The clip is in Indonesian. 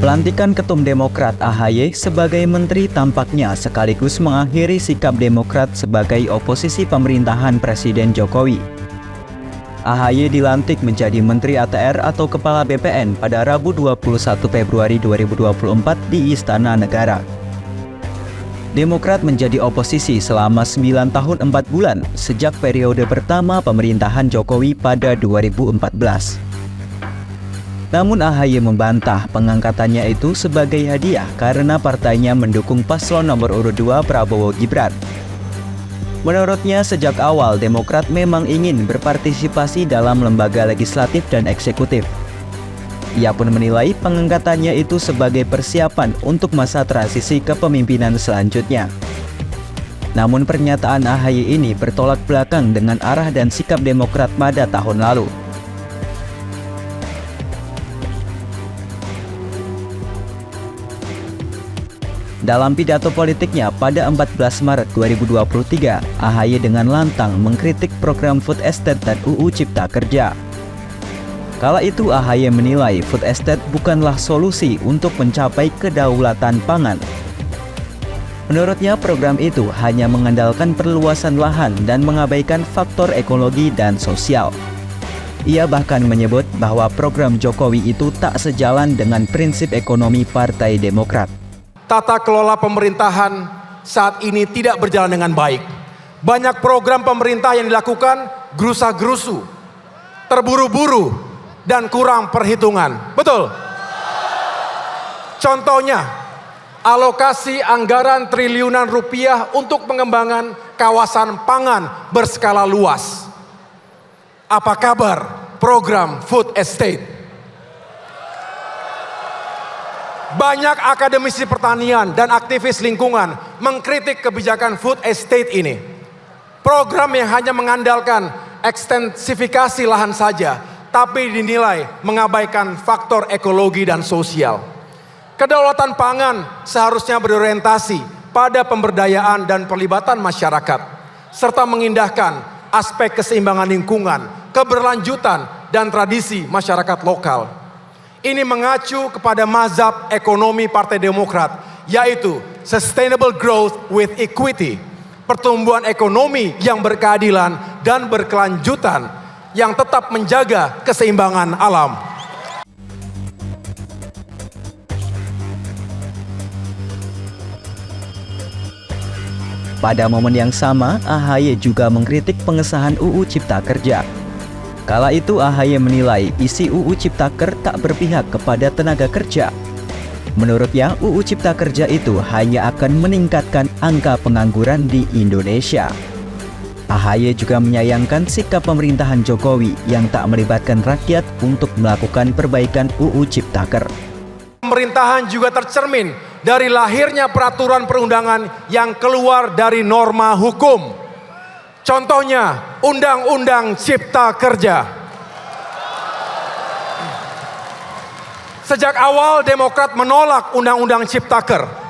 Pelantikan Ketum Demokrat AHY sebagai menteri tampaknya sekaligus mengakhiri sikap Demokrat sebagai oposisi pemerintahan Presiden Jokowi. AHY dilantik menjadi Menteri ATR atau Kepala BPN pada Rabu 21 Februari 2024 di Istana Negara. Demokrat menjadi oposisi selama 9 tahun 4 bulan sejak periode pertama pemerintahan Jokowi pada 2014. Namun AHY membantah pengangkatannya itu sebagai hadiah karena partainya mendukung paslon nomor urut 2 Prabowo Gibran. Menurutnya sejak awal Demokrat memang ingin berpartisipasi dalam lembaga legislatif dan eksekutif. Ia pun menilai pengangkatannya itu sebagai persiapan untuk masa transisi kepemimpinan selanjutnya. Namun pernyataan AHY ini bertolak belakang dengan arah dan sikap Demokrat pada tahun lalu. Dalam pidato politiknya pada 14 Maret 2023, AHY dengan lantang mengkritik program Food Estate dan UU Cipta Kerja. Kala itu AHY menilai food estate bukanlah solusi untuk mencapai kedaulatan pangan. Menurutnya program itu hanya mengandalkan perluasan lahan dan mengabaikan faktor ekologi dan sosial. Ia bahkan menyebut bahwa program Jokowi itu tak sejalan dengan prinsip ekonomi Partai Demokrat. Tata kelola pemerintahan saat ini tidak berjalan dengan baik. Banyak program pemerintah yang dilakukan gerusa-gerusu, terburu-buru, dan kurang perhitungan. Betul? Contohnya, alokasi anggaran triliunan rupiah untuk pengembangan kawasan pangan berskala luas. Apa kabar program Food Estate? Banyak akademisi pertanian dan aktivis lingkungan mengkritik kebijakan food estate ini. Program yang hanya mengandalkan ekstensifikasi lahan saja, tapi dinilai mengabaikan faktor ekologi dan sosial. Kedaulatan pangan seharusnya berorientasi pada pemberdayaan dan pelibatan masyarakat, serta mengindahkan aspek keseimbangan lingkungan, keberlanjutan, dan tradisi masyarakat lokal. Ini mengacu kepada mazhab ekonomi Partai Demokrat, yaitu sustainable growth with equity, pertumbuhan ekonomi yang berkeadilan dan berkelanjutan, yang tetap menjaga keseimbangan alam. Pada momen yang sama, AHY juga mengkritik pengesahan UU Cipta Kerja. Kala itu AHY menilai isi UU Ciptaker tak berpihak kepada tenaga kerja. Menurutnya UU Cipta Kerja itu hanya akan meningkatkan angka pengangguran di Indonesia. AHY juga menyayangkan sikap pemerintahan Jokowi yang tak melibatkan rakyat untuk melakukan perbaikan UU Ciptaker. Pemerintahan juga tercermin dari lahirnya peraturan perundangan yang keluar dari norma hukum. Contohnya, Undang-Undang Cipta Kerja. Sejak awal Demokrat menolak Undang-Undang Ciptaker.